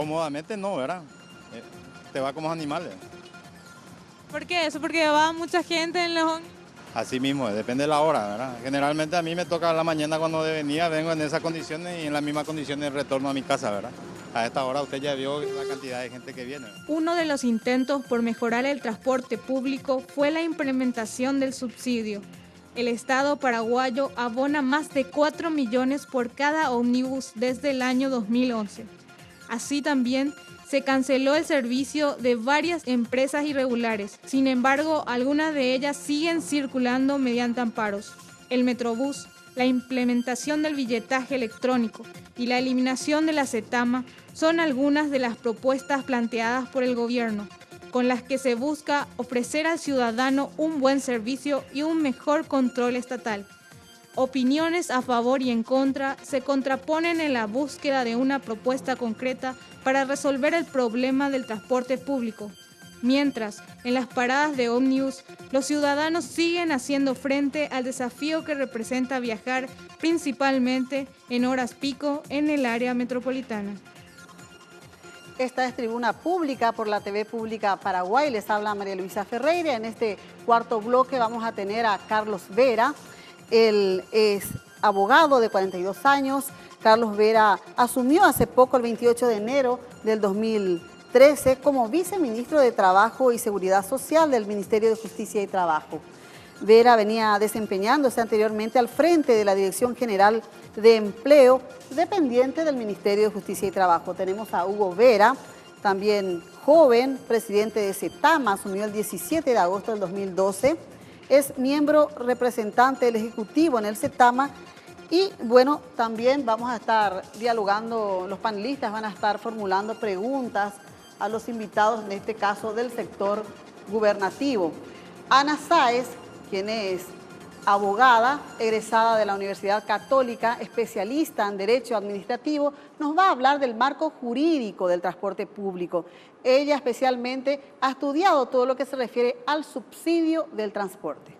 Cómodamente no, ¿verdad? Te va como animales. ¿Por qué eso? Porque va mucha gente en los ómnibus. Así mismo, depende de la hora, ¿verdad? Generalmente a mí me toca a la mañana cuando venía, vengo en esas condiciones y en las mismas condiciones retorno a mi casa, ¿verdad? A esta hora usted ya vio la cantidad de gente que viene. Uno de los intentos por mejorar el transporte público fue la implementación del subsidio. El Estado paraguayo abona más de 4 millones por cada ómnibus desde el año 2011. Así también se canceló el servicio de varias empresas irregulares. Sin embargo, algunas de ellas siguen circulando mediante amparos. El Metrobús, la implementación del billetaje electrónico y la eliminación de la CETAMA son algunas de las propuestas planteadas por el gobierno, con las que se busca ofrecer al ciudadano un buen servicio y un mejor control estatal. Opiniones a favor y en contra se contraponen en la búsqueda de una propuesta concreta para resolver el problema del transporte público. Mientras, en las paradas de ómnibus, los ciudadanos siguen haciendo frente al desafío que representa viajar principalmente en horas pico en el área metropolitana. Esta es Tribuna Pública por la TV Pública Paraguay. Les habla María Luisa Ferreira. En este cuarto bloque vamos a tener a Carlos Vera. Él es abogado de 42 años. Carlos Vera asumió hace poco, el 28 de enero del 2013, como viceministro de Trabajo y Seguridad Social del Ministerio de Justicia y Trabajo. Vera venía desempeñándose anteriormente al frente de la Dirección General de Empleo, dependiente del Ministerio de Justicia y Trabajo. Tenemos a Hugo Vera, también joven, presidente de CETAMA, asumió el 17 de agosto del 2012. Es miembro representante del Ejecutivo en el CETAMA y bueno, también vamos a estar dialogando, los panelistas van a estar formulando preguntas a los invitados, en este caso del sector gubernativo. Ana Sáez, quien es abogada, egresada de la Universidad Católica, especialista en Derecho Administrativo, nos va a hablar del marco jurídico del transporte público. Ella especialmente ha estudiado todo lo que se refiere al subsidio del transporte.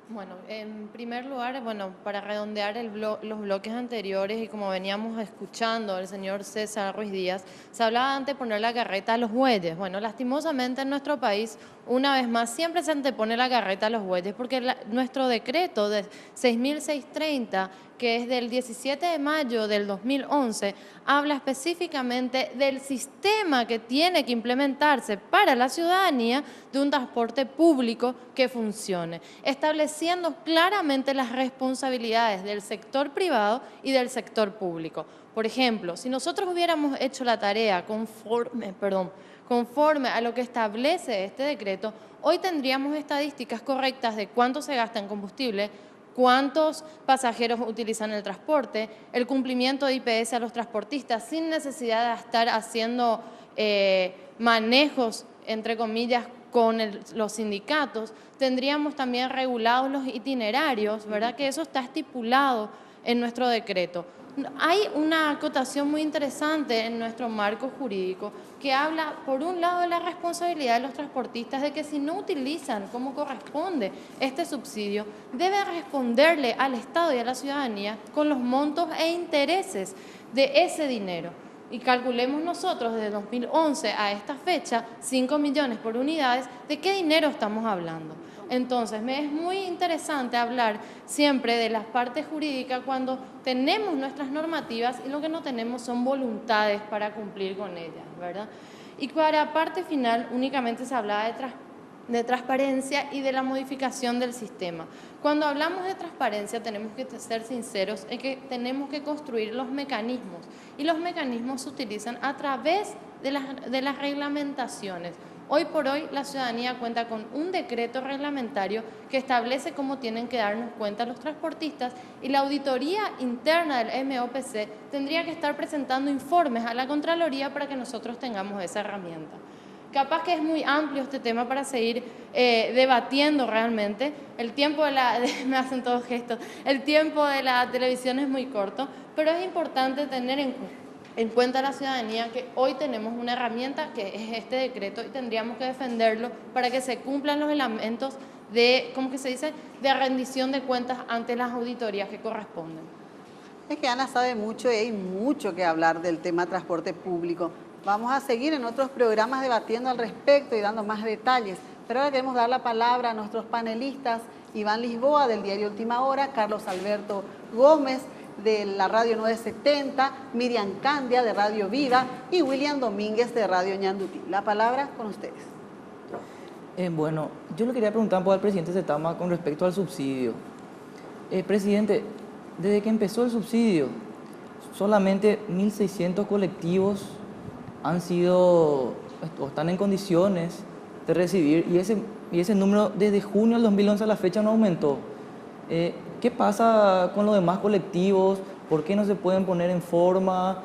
Bueno, en primer lugar, para redondear los bloques anteriores y como veníamos escuchando al señor César Ruiz Díaz, se hablaba de anteponer la carreta a los bueyes. Bueno, lastimosamente en nuestro país, una vez más, siempre se antepone la carreta a los bueyes porque nuestro decreto de 6.630, que es del 17 de mayo del 2011, habla específicamente del sistema que tiene que implementarse para la ciudadanía de un transporte público que funcione, estableciendo claramente las responsabilidades del sector privado y del sector público. Por ejemplo, si nosotros hubiéramos hecho la tarea conforme a lo que establece este decreto, hoy tendríamos estadísticas correctas de cuánto se gasta en combustible, cuántos pasajeros utilizan el transporte, el cumplimiento de IPS a los transportistas sin necesidad de estar haciendo manejos, entre comillas, con los sindicatos. Tendríamos también regulados los itinerarios, ¿verdad? Que eso está estipulado en nuestro decreto. Hay una acotación muy interesante en nuestro marco jurídico que habla, por un lado, de la responsabilidad de los transportistas de que si no utilizan como corresponde este subsidio, debe responderle al Estado y a la ciudadanía con los montos e intereses de ese dinero. Y calculemos nosotros desde 2011 a esta fecha, 5 millones por unidades, ¿de qué dinero estamos hablando? Entonces, me es muy interesante hablar siempre de las partes jurídicas cuando tenemos nuestras normativas y lo que no tenemos son voluntades para cumplir con ellas, ¿verdad? Y para parte final, únicamente se hablaba de transparencia y de la modificación del sistema. Cuando hablamos de transparencia tenemos que ser sinceros en que tenemos que construir los mecanismos y los mecanismos se utilizan a través de las reglamentaciones. Hoy por hoy la ciudadanía cuenta con un decreto reglamentario que establece cómo tienen que darnos cuenta los transportistas y la auditoría interna del MOPC tendría que estar presentando informes a la Contraloría para que nosotros tengamos esa herramienta. Capaz que es muy amplio este tema para seguir debatiendo realmente. El tiempo me hacen todos gestos, el tiempo de la televisión es muy corto, pero es importante tener en cuenta a la ciudadanía que hoy tenemos una herramienta que es este decreto y tendríamos que defenderlo para que se cumplan los elementos de, ¿cómo que se dice?, de rendición de cuentas ante las auditorías que corresponden. Es que Ana sabe mucho y hay mucho que hablar del tema transporte público. Vamos a seguir en otros programas debatiendo al respecto y dando más detalles. Pero ahora queremos dar la palabra a nuestros panelistas, Iván Lisboa del diario Última Hora, Carlos Alberto Gómez de la Radio 970, Miriam Candia de Radio Vida y William Domínguez de Radio Ñandutí. La palabra con ustedes. Bueno, yo le quería preguntar un poco al presidente Zetama con respecto al subsidio. Presidente, desde que empezó el subsidio, solamente 1.600 colectivos han sido o están en condiciones de recibir, y ese número desde junio del 2011 a la fecha no aumentó. ¿Qué pasa con los demás colectivos? ¿Por qué no se pueden poner en forma?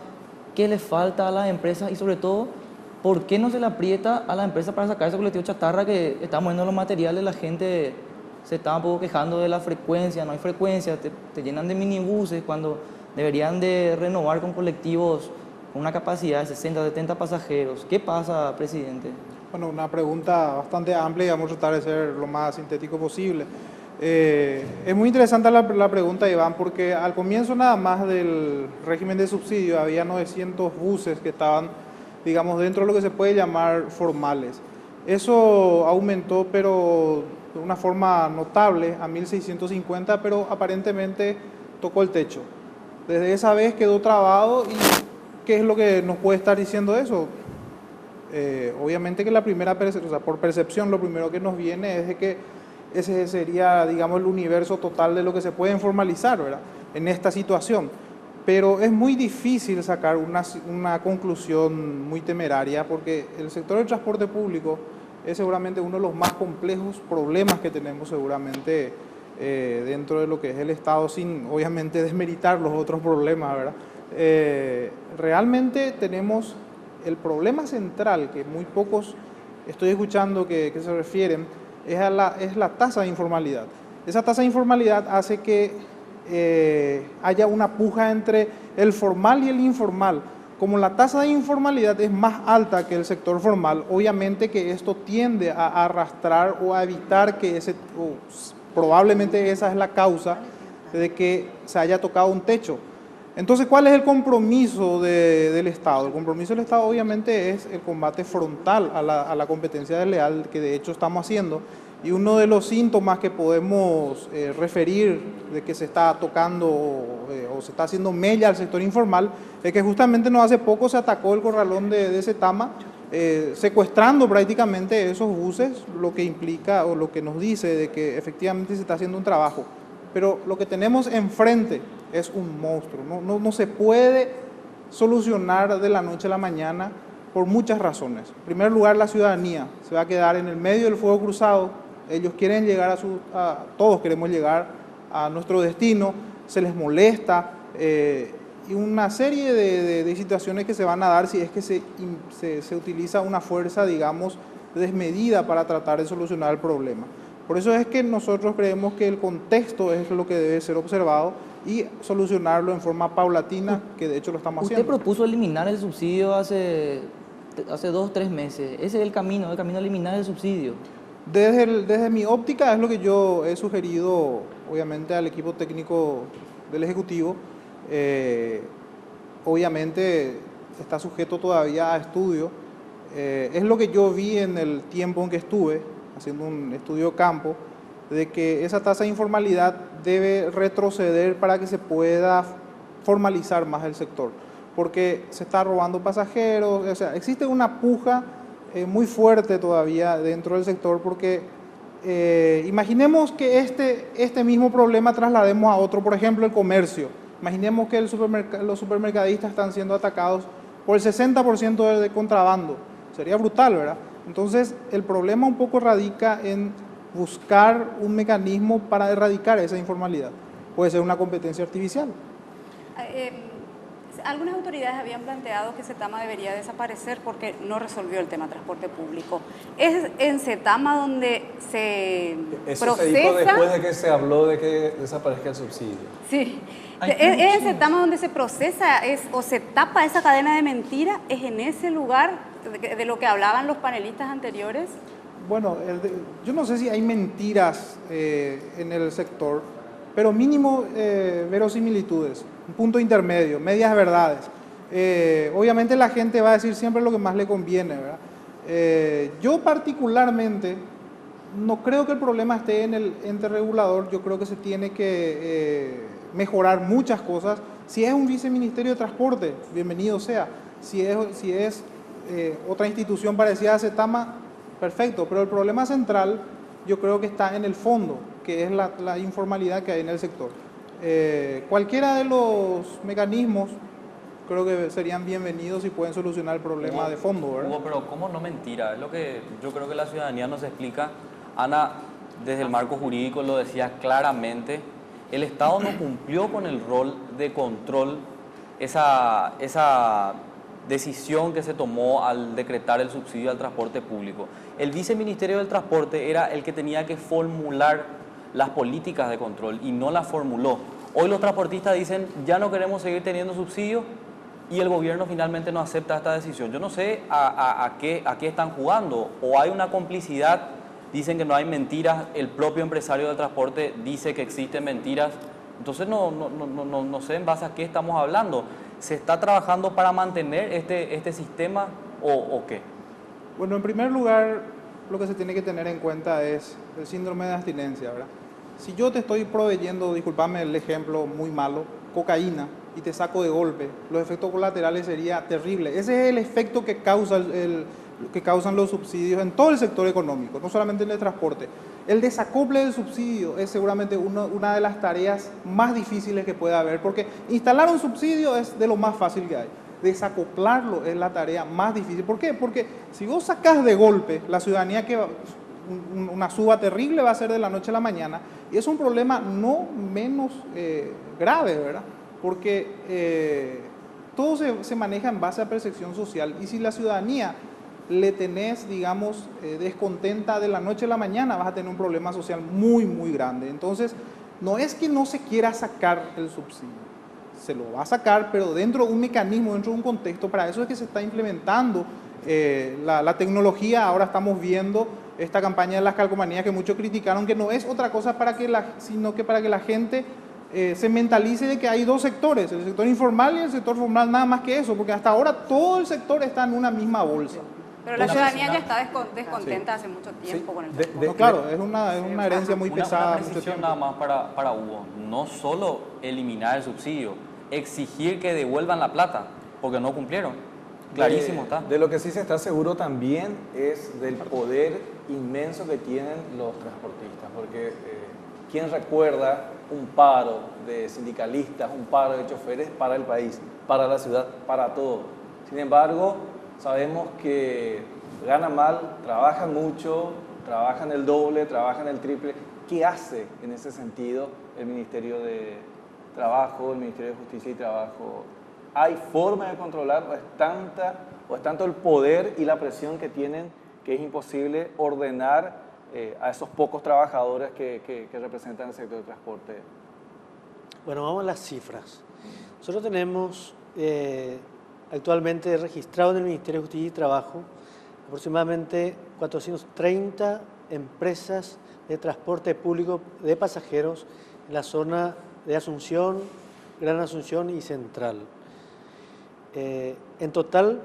¿Qué les falta a las empresas? Y sobre todo, ¿por qué no se le aprieta a la empresa para sacar ese colectivo chatarra que está moviendo los materiales? La gente se está un poco quejando de la frecuencia, no hay frecuencia, te llenan de minibuses cuando deberían de renovar con colectivos con una capacidad de 60, 70 pasajeros. ¿Qué pasa, presidente? Bueno, una pregunta bastante amplia y vamos a tratar de ser lo más sintético posible. Es muy interesante la pregunta, Iván, porque al comienzo nada más del régimen de subsidio había 900 buses que estaban, digamos, dentro de lo que se puede llamar formales. Eso aumentó, pero de una forma notable, a 1.650, pero aparentemente tocó el techo. Desde esa vez quedó trabado. ¿Y qué es lo que nos puede estar diciendo eso? Obviamente que la primera percepción, o sea, por percepción, lo primero que nos viene es de que ese sería, digamos, el universo total de lo que se puede formalizar, ¿verdad?, en esta situación. Pero es muy difícil sacar una conclusión muy temeraria, porque el sector del transporte público es seguramente uno de los más complejos problemas que tenemos seguramente dentro de lo que es el Estado, sin obviamente desmeritar los otros problemas, ¿verdad? Realmente tenemos el problema central, que muy pocos estoy escuchando que se refieren, es la tasa de informalidad. Esa tasa de informalidad hace que haya una puja entre el formal y el informal. Como la tasa de informalidad es más alta que el sector formal, obviamente que esto tiende a arrastrar o a evitar que probablemente esa es la causa de que se haya tocado un techo. Entonces, ¿cuál es el compromiso del Estado? El compromiso del Estado obviamente es el combate frontal a la competencia desleal, que de hecho estamos haciendo. Y uno de los síntomas que podemos referir de que se está tocando o se está haciendo mella al sector informal es que justamente no hace poco se atacó el corralón de Zetama, secuestrando prácticamente esos buses, lo que implica o lo que nos dice de que efectivamente se está haciendo un trabajo. Pero lo que tenemos enfrente es un monstruo. No se puede solucionar de la noche a la mañana por muchas razones. En primer lugar, la ciudadanía se va a quedar en el medio del fuego cruzado. Ellos quieren llegar todos queremos llegar a nuestro destino, se les molesta y una serie de situaciones que se van a dar si es que se utiliza una fuerza, digamos, desmedida para tratar de solucionar el problema. Por eso es que nosotros creemos que el contexto es lo que debe ser observado y solucionarlo en forma paulatina, que de hecho lo estamos haciendo. Usted propuso eliminar el subsidio hace 2 o 3 meses. Ese es el camino a eliminar el subsidio. Desde mi óptica es lo que yo he sugerido, obviamente, al equipo técnico del Ejecutivo. Obviamente está sujeto todavía a estudio. Es lo que yo vi en el tiempo en que estuve haciendo un estudio de campo, de que esa tasa de informalidad debe retroceder para que se pueda formalizar más el sector, porque se está robando pasajeros, o sea, existe una puja muy fuerte todavía dentro del sector, porque imaginemos que este mismo problema traslademos a otro, por ejemplo, el comercio. Imaginemos que los supermercadistas están siendo atacados por el 60% de contrabando. Sería brutal, ¿verdad? Entonces, el problema un poco radica en buscar un mecanismo para erradicar esa informalidad. Puede ser una competencia artificial. Algunas autoridades habían planteado que Zetama debería desaparecer porque no resolvió el tema transporte público. ¿Es en Zetama donde se procesa? Eso se dijo después de que se habló de que desaparezca el subsidio. Sí. ¿Es en Zetama donde se procesa o se tapa esa cadena de mentiras? ¿Es en ese lugar de lo que hablaban los panelistas anteriores? Bueno, yo no sé si hay mentiras en el sector. pero mínimo verosimilitudes, un punto intermedio, medias verdades. Obviamente la gente va a decir siempre lo que más le conviene, ¿verdad? Yo particularmente no creo que el problema esté en el ente regulador, yo creo que se tiene que mejorar muchas cosas. Si es un viceministerio de transporte, bienvenido sea. Si es otra institución parecida a CETAMA, perfecto, pero el problema central yo creo que está en el fondo, que es la informalidad que hay en el sector. Cualquiera de los mecanismos creo que serían bienvenidos y pueden solucionar el problema de fondo, ¿verdad? Hugo, pero ¿cómo no mentira? Es lo que yo creo que la ciudadanía nos explica. Ana, desde el marco jurídico lo decía claramente, el Estado no cumplió con el rol de control, esa decisión que se tomó al decretar el subsidio al transporte público. El viceministerio del Transporte era el que tenía que formular las políticas de control y no las formuló. Hoy los transportistas dicen, ya no queremos seguir teniendo subsidio y el gobierno finalmente no acepta esta decisión. Yo no sé a qué están jugando, o hay una complicidad. Dicen que no hay mentiras, el propio empresario del transporte dice que existen mentiras. Entonces no sé en base a qué estamos hablando. ¿Se está trabajando para mantener este sistema o qué? Bueno, en primer lugar, lo que se tiene que tener en cuenta es el síndrome de abstinencia, ¿verdad? Si yo te estoy proveyendo, discúlpame el ejemplo muy malo, cocaína, y te saco de golpe, los efectos colaterales serían terribles. Ese es el efecto que causan los subsidios en todo el sector económico, no solamente en el transporte. El desacople del subsidio es seguramente una de las tareas más difíciles que puede haber, porque instalar un subsidio es de lo más fácil que hay. Desacoplarlo es la tarea más difícil. ¿Por qué? Porque si vos sacás de golpe, la ciudadanía una suba terrible va a ser de la noche a la mañana, y es un problema no menos grave, ¿verdad? Porque todo se maneja en base a percepción social, y si la ciudadanía le tenés, digamos, descontenta de la noche a la mañana, vas a tener un problema social muy, muy grande. Entonces, no es que no se quiera sacar el subsidio, se lo va a sacar, pero dentro de un mecanismo, dentro de un contexto. Para eso es que se está implementando la tecnología. Ahora estamos viendo esta campaña de las calcomanías que muchos criticaron, que no es otra cosa sino que para que la gente se mentalice de que hay dos sectores, el sector informal y el sector formal, nada más que eso, porque hasta ahora todo el sector está en una misma bolsa. Pero la ciudadanía ya está descontenta hace mucho tiempo con el transporte. No, claro, es una herencia muy pesada. Una precisión nada más para Hugo. No solo eliminar el subsidio, exigir que devuelvan la plata, porque no cumplieron. Clarísimo está. De lo que sí se está seguro también es del poder inmenso que tienen los transportistas, porque ¿quién recuerda un paro de sindicalistas, un paro de choferes para el país, para la ciudad, para todo? Sin embargo, sabemos que ganan mal, trabajan mucho, trabajan el doble, trabajan el triple. ¿Qué hace en ese sentido el Ministerio de Trabajo, el Ministerio de Justicia y Trabajo? ¿Hay forma de controlar o es tanto el poder y la presión que tienen que es imposible ordenar a esos pocos trabajadores que representan el sector de transporte? Bueno, vamos a las cifras. Nosotros tenemos actualmente registrado en el Ministerio de Justicia y Trabajo aproximadamente 430 empresas de transporte público de pasajeros en la zona de Asunción, Gran Asunción y Central. En total,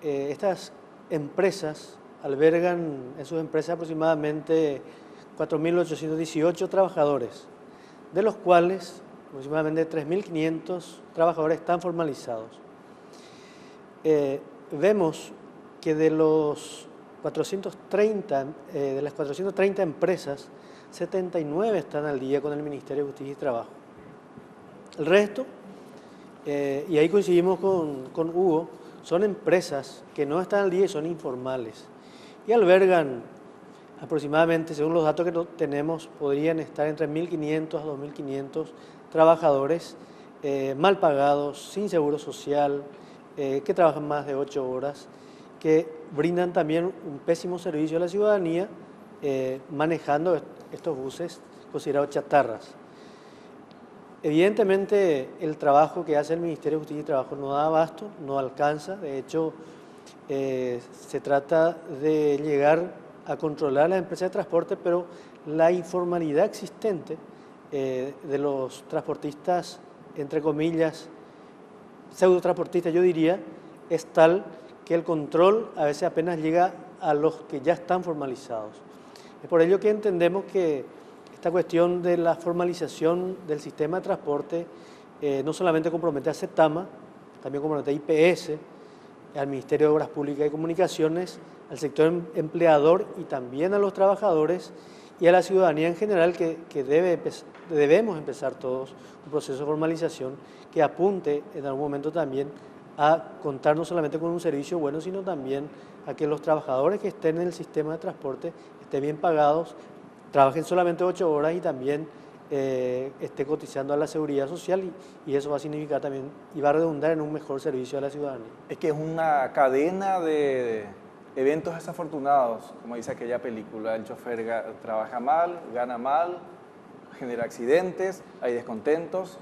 estas empresas albergan en sus empresas aproximadamente 4.818 trabajadores, de los cuales aproximadamente 3.500 trabajadores están formalizados. Vemos que de las 430 empresas, 79 están al día con el Ministerio de Justicia y Trabajo. El resto, y ahí coincidimos con Hugo, son empresas que no están al día y son informales. Y albergan aproximadamente, según los datos que tenemos, podrían estar entre 1.500 a 2.500 trabajadores mal pagados, sin seguro social, que trabajan más de 8 horas, que brindan también un pésimo servicio a la ciudadanía manejando estos buses considerados chatarras. Evidentemente, el trabajo que hace el Ministerio de Justicia y Trabajo no da abasto, no alcanza. De hecho, se trata de llegar a controlar las empresas de transporte, pero la informalidad existente de los transportistas, entre comillas, pseudotransportistas, yo diría, es tal que el control a veces apenas llega a los que ya están formalizados. Es por ello que entendemos que esta cuestión de la formalización del sistema de transporte no solamente compromete a CETAMA, también compromete a IPS, al Ministerio de Obras Públicas y Comunicaciones, al sector empleador y también a los trabajadores y a la ciudadanía en general, que debemos empezar todos un proceso de formalización que apunte en algún momento también a contar no solamente con un servicio bueno, sino también a que los trabajadores que estén en el sistema de transporte estén bien pagados, trabajen solamente 8 horas y también esté cotizando a la seguridad social, y eso va a significar también y va a redundar en un mejor servicio a la ciudadanía. Es que es una cadena de eventos desafortunados, como dice aquella película: el chofer trabaja mal, gana mal, genera accidentes, hay descontentos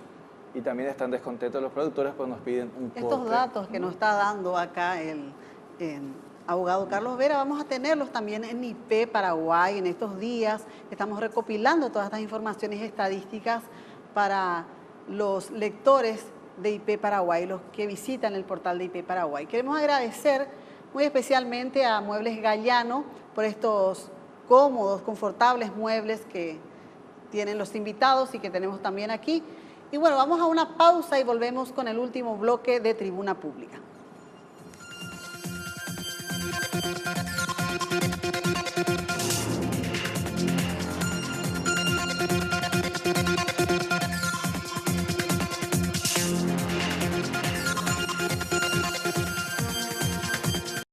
y también están descontentos los productores, pues nos piden un corte. Estos datos que nos está dando acá el abogado Carlos Vera, vamos a tenerlos también en IP Paraguay en estos días. Estamos recopilando todas estas informaciones estadísticas para los lectores de IP Paraguay, los que visitan el portal de IP Paraguay. Queremos agradecer muy especialmente a Muebles Gallano por estos cómodos, confortables muebles que tienen los invitados y que tenemos también aquí. Y bueno, vamos a una pausa y volvemos con el último bloque de Tribuna Pública.